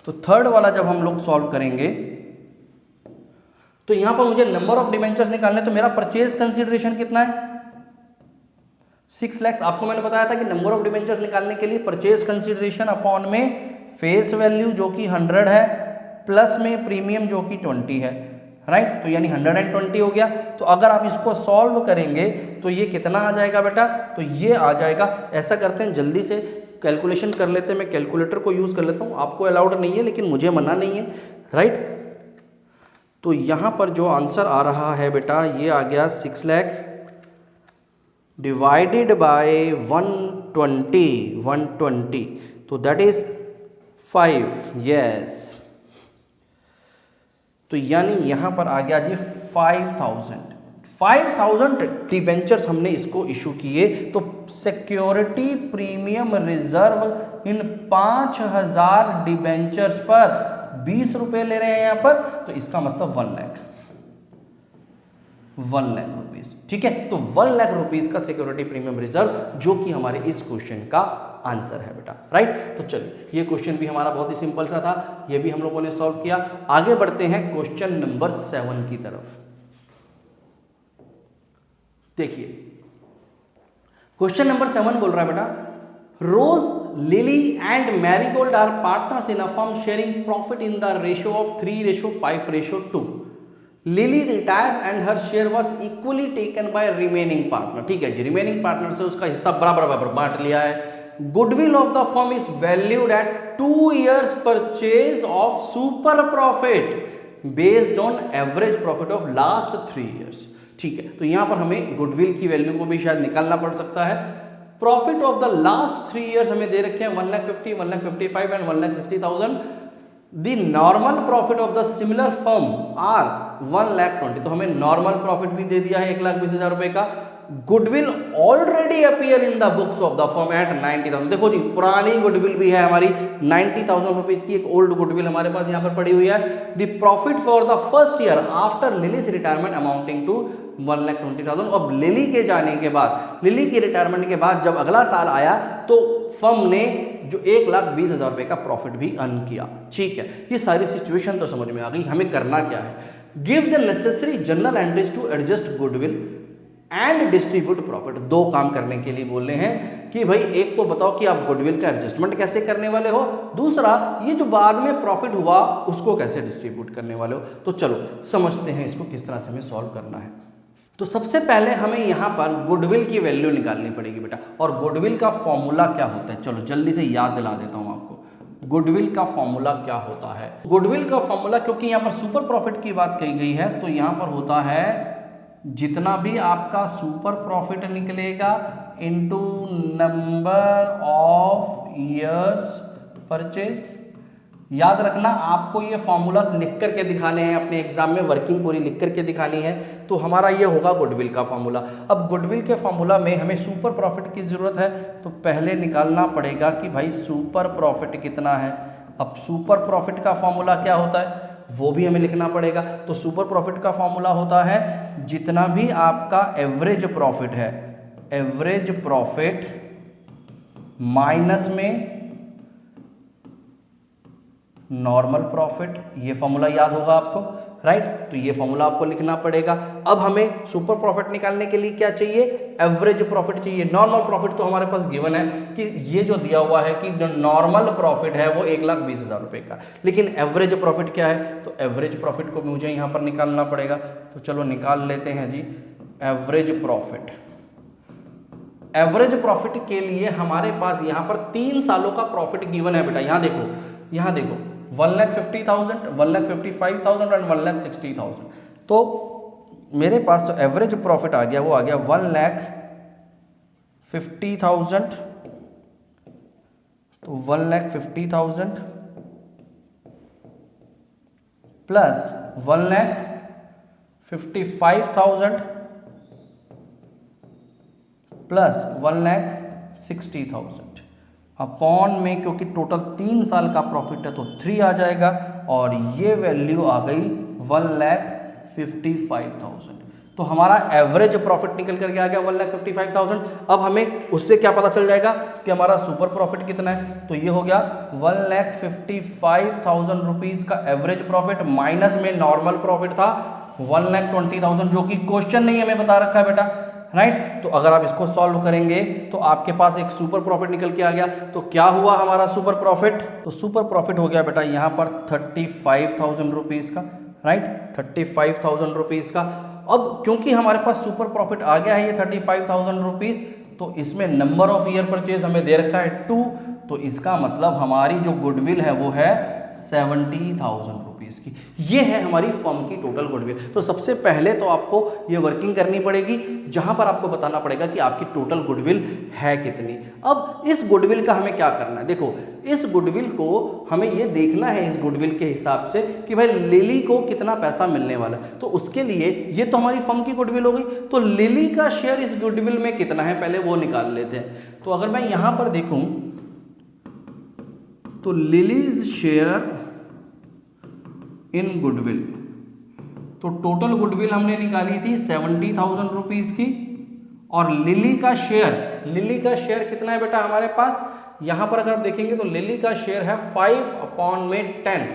तो थर्ड वाला जब हम लोग सॉल्व करेंगे तो यहां पर मुझे नंबर ऑफ डिबेंचर्स निकालने, तो मेरा परचेज कंसीडरेशन कितना है 6 लाख। आपको मैंने बताया था कि नंबर ऑफ डिबेंचर्स निकालने के लिए परचेज कंसीडरेशन अपॉन में फेस वैल्यू जो कि 100 है प्लस में प्रीमियम जो कि 20 है, राइट। तो यानी 120 हो गया। तो अगर आप इसको सॉल्व करेंगे तो ये कितना आ जाएगा बेटा, तो ये आ जाएगा, ऐसा करते हैं जल्दी से कैलकुलेशन कर लेते हैं। मैं कैलकुलेटर को यूज कर लेता हूं, आपको अलाउड नहीं है लेकिन मुझे मना नहीं है, राइट। तो यहां पर जो आंसर आ रहा है बेटा ये आ गया 6 लाख डिवाइडेड बाय 120, तो दैट इज 5, यस। तो यानी यहां पर आ गया जी 5000 डिबेंचर्स हमने इसको इशू किए। तो security premium reserve in 5000 debentures पर 20 रुपए ले रहे हैं यहां पर, तो इसका मतलब 1 लाख रुपीस, ठीक है। तो 1 लाख रुपीस का सिक्योरिटी प्रीमियम रिजर्व जो कि हमारे इस क्वेश्चन का आंसर है बेटा, राइट। तो चलिए ये क्वेश्चन भी हमारा बहुत ही सिंपल सा था, ये भी हम लोगों ने सॉल्व किया। आगे बढ़ते हैं क्वेश्चन नंबर 7 की तरफ। देखिए क्वेश्चन नंबर 7 बोल रहा है बेटा, Rose, Lily and Marigold are partners in a firm sharing profit in the ratio of 3:5:2। Lily retires and her share was equally taken by remaining partner. ठीक है जी, रिमेनिंग पार्टनर से उसका हिस्सा बराबर बांट लिया है। Goodwill of the firm is valued at 2 years purchase of super profit based on average profit of last 3 years। ठीक है, तो यहां पर हमें गुडविल की वैल्यू को भी शायद निकालना पड़ सकता है। Profit of the last 3 years हमें दे रखे हैं 1,50,000, 1,55,000 and 1,60,000। The normal profit of the similar firm are 1,20,000, तो हमें नॉर्मल प्रॉफिट भी दे दिया है 1,20,000 रुपए का। Goodwill already appear in the books of the firm at 90,000। देखो जी पुरानी गुडविल भी है हमारी 90,000 रुपीज की, एक ओल्ड गुडविल हमारे पास यहाँ पर पड़ी हुई है। The profit for the first year after Lily's retirement amounting to 1,20,000। अब लिली के जाने के बाद, लिली की रिटायरमेंट के बाद जब अगला साल आया तो फर्म ने जो 1,20,000 रुपए का प्रॉफिट भी अर्न किया। ठीक है, ये सारी सिचुएशन तो समझ में आ गई। हमें करना क्या है, give the necessary journal entries to adjust goodwill and distribute profit. दो काम करने के लिए बोल रहे हैं कि भाई एक तो बताओ कि आप गुडविल का एडजस्टमेंट कैसे करने वाले हो, दूसरा ये जो बाद में प्रॉफिट हुआ उसको कैसे डिस्ट्रीब्यूट करने वाले हो। तो चलो समझते हैं इसको किस तरह से हमें सॉल्व करना है। तो सबसे पहले हमें यहां पर गुडविल की वैल्यू निकालनी पड़ेगी बेटा, और गुडविल का फॉर्मूला क्या होता है, चलो जल्दी से याद दिला देता हूं आपको। गुडविल का फॉर्मूला क्या होता है, गुडविल का फॉर्मूला, क्योंकि यहां पर सुपर प्रॉफिट की बात कही गई है तो यहां पर होता है जितना भी आपका सुपर प्रॉफिट निकलेगा into number of years purchase. याद रखना, आपको ये फॉर्मूलास लिख करके दिखाने हैं अपने एग्जाम में, वर्किंग पूरी लिख करके दिखानी है। तो हमारा ये होगा गुडविल का फॉर्मूला। अब गुडविल के फॉर्मूला में हमें सुपर प्रॉफिट की जरूरत है, तो पहले निकालना पड़ेगा कि भाई सुपर प्रॉफिट कितना है। अब सुपर प्रॉफिट का फॉर्मूला क्या होता है वो भी हमें लिखना पड़ेगा। तो सुपर प्रॉफिट का फॉर्मूला होता है जितना भी आपका एवरेज प्रॉफिट है, एवरेज प्रॉफिट माइनस में नॉर्मल प्रॉफिट। ये फॉर्मूला याद होगा आपको, राइट। तो ये फॉर्मूला आपको लिखना पड़ेगा। अब हमें सुपर प्रॉफिट निकालने के लिए क्या चाहिए, एवरेज प्रॉफिट चाहिए। नॉर्मल प्रॉफिट तो हमारे पास गिवन है कि ये जो दिया हुआ है कि जो नॉर्मल प्रॉफिट है वो 1,20,000 रुपए का, लेकिन एवरेज प्रॉफिट क्या है, तो एवरेज प्रॉफिट को मुझे यहाँ पर निकालना पड़ेगा। तो चलो निकाल लेते हैं जी एवरेज प्रॉफिट। एवरेज प्रॉफिट के लिए हमारे पास यहाँ पर 3 सालों का प्रॉफिट गिवन है बेटा। यहाँ देखो, यहाँ देखो 1,50,000, 1,55,000 एंड 1,60,000। तो मेरे पास तो एवरेज प्रॉफिट आ गया, वो आ गया 1,50,000। तो 1,50,000 प्लस 1,55,000 प्लस 1,60,000 अपॉन में, क्योंकि टोटल 3 साल का प्रॉफिट है तो 3 आ जाएगा, और ये वैल्यू आ गई 1,55,000। तो हमारा एवरेज प्रॉफिट निकल करके आ गया 1,55,000। अब हमें उससे क्या पता चल जाएगा कि हमारा सुपर प्रॉफिट कितना है। तो ये हो गया 1,55,000 रुपीज का एवरेज प्रॉफिट, माइनस में नॉर्मल प्रॉफिट था 1,20,000, जो कि क्वेश्चन नहीं हमें बता रखा है बेटा, राइट। तो अगर आप इसको सॉल्व करेंगे तो आपके पास एक सुपर प्रॉफिट निकल के आ गया। तो क्या हुआ हमारा सुपर प्रॉफिट, तो सुपर प्रॉफिट हो गया बेटा यहाँ पर 35,000 रुपीज का, राइट, 35,000 रुपीज का। अब क्योंकि हमारे पास सुपर प्रॉफिट आ गया है ये 35,000 रुपीज, तो इसमें नंबर ऑफ ईयर परचेज हमें दे रखा है 2, तो इसका मतलब हमारी जो गुडविल है वो है 70,000 रुपीज की। ये है हमारी फर्म की टोटल गुडविल। तो सबसे पहले तो आपको ये वर्किंग करनी पड़ेगी, जहां पर आपको बताना पड़ेगा कि आपकी टोटल गुडविल है कितनी। अब इस गुडविल का हमें क्या करना है, देखो इस गुडविल को हमें ये देखना है इस गुडविल के हिसाब से कि भाई लिली को कितना पैसा मिलने वाला है। तो उसके लिए ये तो हमारी फर्म की गुडविल हो गई, तो लिली का शेयर इस गुडविल में कितना है पहले वो निकाल लेते हैं। तो अगर मैं यहां पर देखूं तो लिलीज शेयर इन गुडविल, तो टोटल गुडविल हमने निकाली थी 70,000 रुपीज की, और लिली का शेयर कितना है बेटा हमारे पास, यहां पर अगर आप देखेंगे तो लिली का शेयर है 5/10,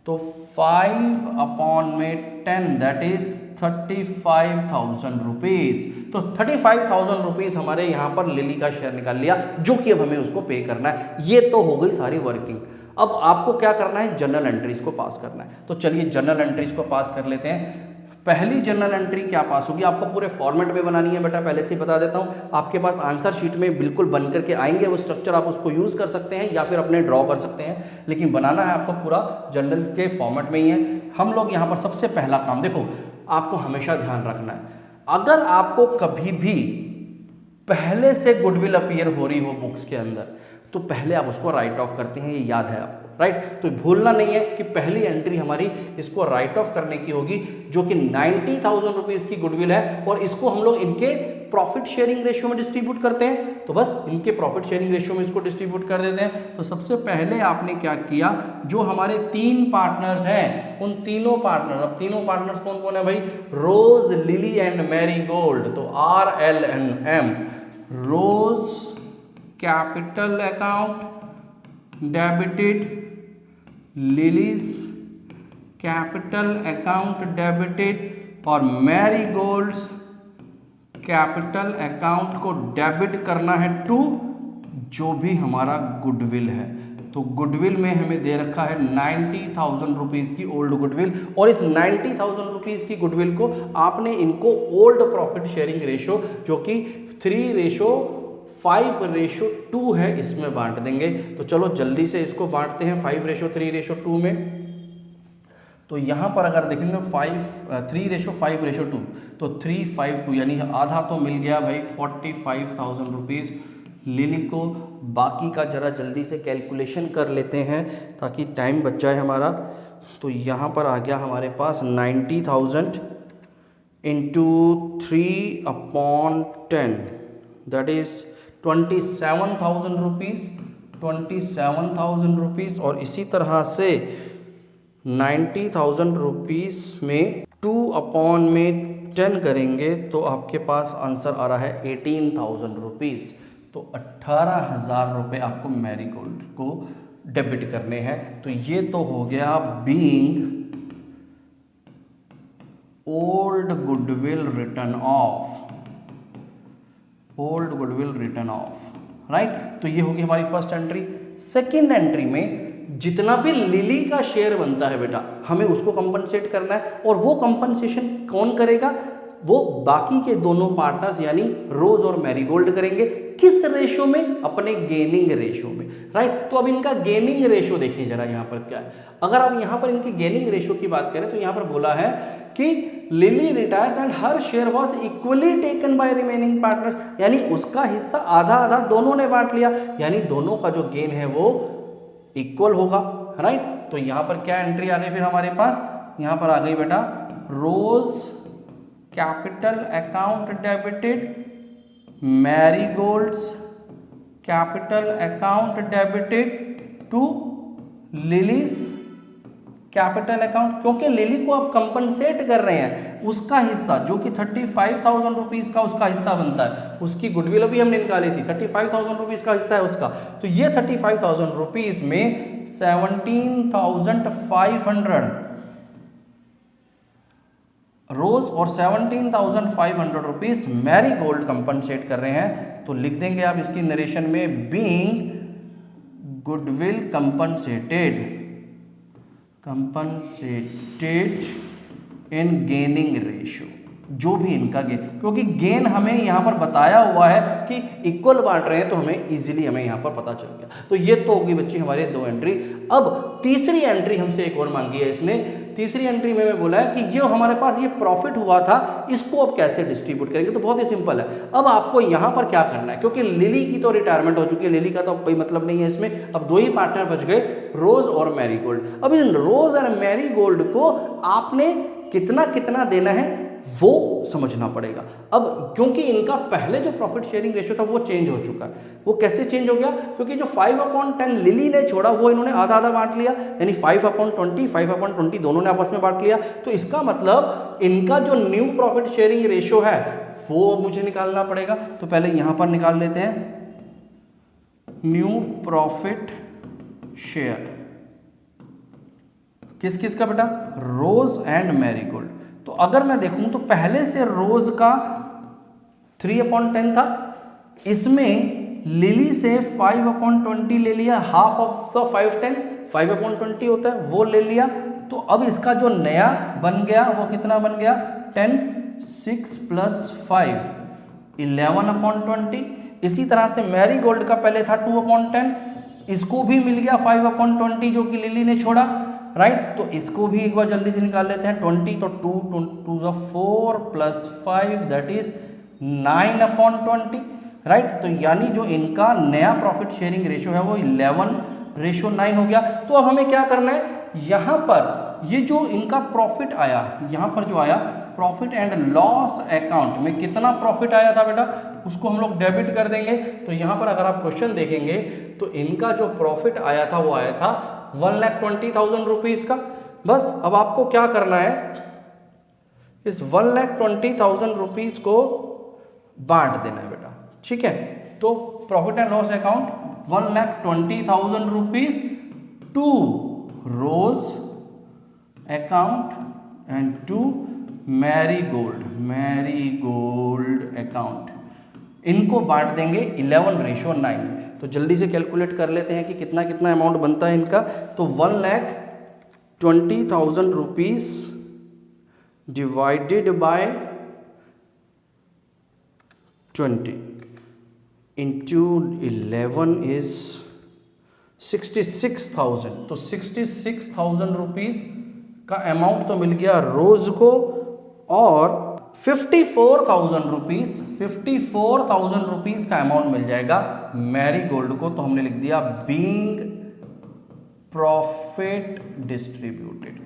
तो 5/10 दैट इज 35,000 रुपीज। तो 35,000 रुपीज हमारे यहां पर लिली का शेयर निकाल लिया, जो कि अब हमें उसको पे करना है। ये तो हो गई सारी वर्किंग। अब आपको क्या करना है, जर्नल एंट्रीज को पास करना है। तो चलिए जर्नल एंट्रीज को पास कर लेते हैं। पहली जर्नल एंट्री क्या पास होगी, आपको पूरे फॉर्मेट में बनानी है बेटा, पहले से ही बता देता हूं। आपके पास आंसर शीट में बिल्कुल बन करके आएंगे वो स्ट्रक्चर, आप उसको यूज कर सकते हैं या फिर अपने ड्रॉ कर सकते हैं, लेकिन बनाना है आपको पूरा जर्नल के फॉर्मेट में ही है। हम लोग यहाँ पर सबसे पहला काम, देखो आपको हमेशा ध्यान रखना है, अगर आपको कभी भी पहले से गुडविल अपीयर हो रही हो बुक्स के अंदर, तो पहले आप उसको राइट ऑफ करते हैं, ये याद है आपको, राइट। तो भूलना नहीं है कि पहली एंट्री हमारी इसको राइट ऑफ करने की होगी, जो कि 90,000 रुपीज की गुडविल है, और इसको हम लोग इनके प्रॉफिट शेयरिंग रेशियो में डिस्ट्रीब्यूट करते हैं। तो बस इनके प्रॉफिट शेयरिंग रेशियो में इसको डिस्ट्रीब्यूट कर देते हैं। तो सबसे पहले आपने क्या किया, जो हमारे 3 पार्टनर्स हैं उन तीनों पार्टनर्स, अब तीनों पार्टनर्स कौन कौन है भाई, रोज, लिली एंड मैरीगोल्ड। तो RLM, Rose capital account debited, Lily's capital account debited, और मैरीगोल्ड्स कैपिटल अकाउंट को डेबिट करना है टू जो भी हमारा गुडविल है। तो गुडविल में हमें दे रखा है 90,000 रुपीज की ओल्ड गुडविल, और इस 90,000 रुपीज की गुडविल को आपने इनको ओल्ड प्रॉफिट शेयरिंग रेशो, जो कि 3:5:2 है, इसमें बांट देंगे। तो चलो जल्दी से इसको बांटते हैं 5:3:2 में। तो यहाँ पर अगर देखेंगे 3:5:2, तो 3:5:2 यानी आधा तो मिल गया भाई 45,000 रुपीज़ लिली को। बाकी का जरा जल्दी से कैलकुलेशन कर लेते हैं ताकि टाइम बच जाए हमारा। तो यहाँ पर आ गया हमारे पास 90,000 into 3/10, that is 27,000 rupees, 27,000 rupees. और इसी तरह से 90,000 रुपीज़ में 2/10 करेंगे तो आपके पास आंसर आ रहा है 18,000 रुपीज़। तो 18,000 रुपये आपको मैरीगोल्ड को डेबिट करने हैं। तो ये तो हो गया being old goodwill return of, old goodwill return of, right. तो ये होगी हमारी फर्स्ट एंट्री। सेकेंड एंट्री में जितना भी लिली का शेयर बनता है बेटा, हमें उसको कंपनसेट करना है। और वो कंपनसेशन कौन करेगा? वो बाकी के दोनों पार्टनर्स यानी रोज और मैरीगोल्ड करेंगे। किस रेशो में? अपने गेनिंग रेशो में, राइट। तो अब इनका गेनिंग रेशो देखिए जरा यहाँ पर क्या है। अगर आप यहाँ पर इनकी गेनिंग रेशो की बात करें तो यहाँ पर बोला है कि lily retires and her share was equally taken by remaining partners, यानी उसका हिस्सा आधा आधा दोनों ने बांट लिया, यानी दोनों का जो गेन है वो इक्वल होगा, राइट। तो यहाँ पर क्या एंट्री आ गई फिर हमारे पास? यहाँ पर आ गई बेटा Rose capital account debited, Marigold's capital account debited to Lily's capital account. क्योंकि लिली को आप कंपनसेट कर रहे हैं, उसका हिस्सा जो कि 35,000 रुपीज़ का उसका हिस्सा बनता है, उसकी गुडविल अभी हमने निकाली थी, 35,000 रुपीज़ का हिस्सा है उसका। तो ये 35,000 रुपीज़ में 17,500 रोज और 17,500 रुपीज़ मैरीगोल्ड कंपनसेट कर रहे हैं। तो लिख देंगे आप इसकी नरेशन में being goodwill compensated in gaining ratio, जो भी इनका गेन, क्योंकि गेन हमें यहाँ पर बताया हुआ है कि इक्वल बांट रहे हैं तो हमें इजीली हमें यहाँ पर पता चल गया। तो ये तो होगी बच्ची हमारे दो एंट्री। अब तीसरी एंट्री हमसे एक और मांगी है इसने। तीसरी एंट्री में बोला है कि जो हमारे पास ये प्रॉफिट हुआ था इसको अब कैसे डिस्ट्रीब्यूट करेंगे। तो बहुत ही सिंपल है। अब आपको यहाँ पर क्या करना है, क्योंकि लिली की तो रिटायरमेंट हो चुकी है, लिली का तो कोई मतलब नहीं है इसमें। अब दो ही पार्टनर बच गए, रोज और मैरीगोल्ड। अब इन रोज और मैरीगोल्ड को आपने कितना कितना देना है वो समझना पड़ेगा। अब क्योंकि इनका पहले जो प्रॉफिट शेयरिंग रेशियो था वो चेंज हो चुका है। वो कैसे चेंज हो गया? क्योंकि जो 5/10 लिली ने छोड़ा वो इन्होंने आधा आधा बांट लिया, यानी 5/20 दोनों ने आपस में बांट लिया। तो इसका मतलब इनका जो न्यू प्रॉफिट शेयरिंग रेशियो है वो मुझे निकालना पड़ेगा। तो पहले यहां पर निकाल लेते हैं न्यू प्रॉफिट शेयर किस किस का बेटा? रोज एंड मैरीगोल्ड। तो अगर मैं देखूं तो पहले से रोज का 3/10 था, इसमें लिली से 5/20 ले लिया, हाफ ऑफ द 5/20 होता है वो ले लिया। तो अब इसका जो नया बन गया वो कितना बन गया? 10, 6 + 5 11/20। इसी तरह से मैरीगोल्ड का पहले था 2/10, इसको भी मिल गया 5/20 जो कि लिली ने छोड़ा, राइट। तो इसको भी एक बार जल्दी से निकाल लेते हैं। 20 तो 2 + 4 + 5 दैट इज 9/20, राइट। तो यानी जो इनका नया प्रॉफिट शेयरिंग रेशियो है वो 11:9 हो गया। तो अब हमें क्या करना है, यहाँ पर ये जो इनका प्रॉफिट आया, यहाँ पर जो आया प्रॉफिट एंड लॉस अकाउंट में कितना प्रॉफिट आया था बेटा, उसको हम लोग डेबिट कर देंगे। तो यहाँ पर अगर आप क्वेश्चन देखेंगे तो इनका जो प्रॉफिट आया था वो आया था 1,20,000 रुपीज़ का। बस अब आपको क्या करना है, इस 1,20,000 रुपीज़ को बांट देना है बेटा, ठीक है। तो profit and loss account 1,20,000 rupees to Rose account and to Marigold account, इनको बांट देंगे 11:9। तो जल्दी से कैलकुलेट कर लेते हैं कि कितना कितना अमाउंट बनता है इनका। तो 1,20,000 rupees divided by 20 into 11 is 66,000। तो 66,000 रुपीज़ का अमाउंट तो मिल गया रोज को, और 54,000 रुपीज, 54,000 रुपीज का अमाउंट मिल जाएगा मैरीगोल्ड को। तो हमने लिख दिया बीइंग प्रॉफिट डिस्ट्रीब्यूटेड,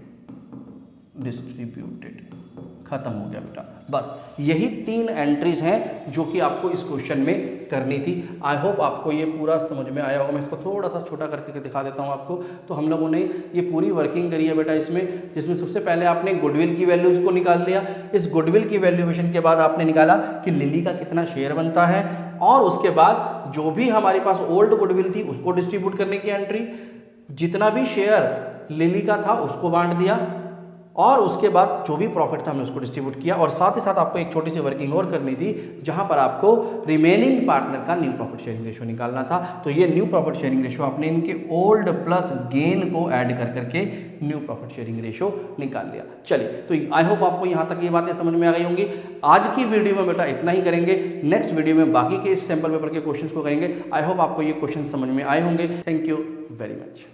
खत्म हो गया बेटा। बस यही 3 एंट्रीज हैं जो कि आपको इस क्वेश्चन में करनी थी। आई होप आपको ये पूरा समझ में आया होगा। मैं इसको थोड़ा सा छोटा करके दिखा देता हूँ आपको। तो हम लोगों ने ये पूरी वर्किंग करी है बेटा इसमें, जिसमें सबसे पहले आपने गुडविल की वैल्यूज को निकाल लिया। इस गुडविल की वैल्यूएशन के बाद आपने निकाला कि लिली का कितना शेयर बनता है, और उसके बाद जो भी हमारे पास ओल्ड गुडविल थी उसको डिस्ट्रीब्यूट करने की एंट्री, जितना भी शेयर लिली का था उसको बांट दिया, और उसके बाद जो भी प्रॉफिट था हमने उसको डिस्ट्रीब्यूट किया। और साथ ही साथ आपको एक छोटी सी वर्किंग और करनी थी, जहां पर आपको रिमेनिंग पार्टनर का न्यू प्रॉफिट शेयरिंग रेशियो निकालना था। तो ये न्यू प्रॉफिट शेयरिंग रेशियो आपने इनके ओल्ड प्लस गेन को ऐड कर करके न्यू प्रॉफिट शेयरिंग रेशियो निकाल लिया। चलिए, तो आई होप आपको यहां तक ये बातें समझ में आ गई होंगी। आज की वीडियो में बेटा इतना ही करेंगे। नेक्स्ट वीडियो में बाकी के इस सैंपल पेपर के क्वेश्चंस को करेंगे। आई होप आपको ये क्वेश्चन समझ में आए होंगे। Thank you very much.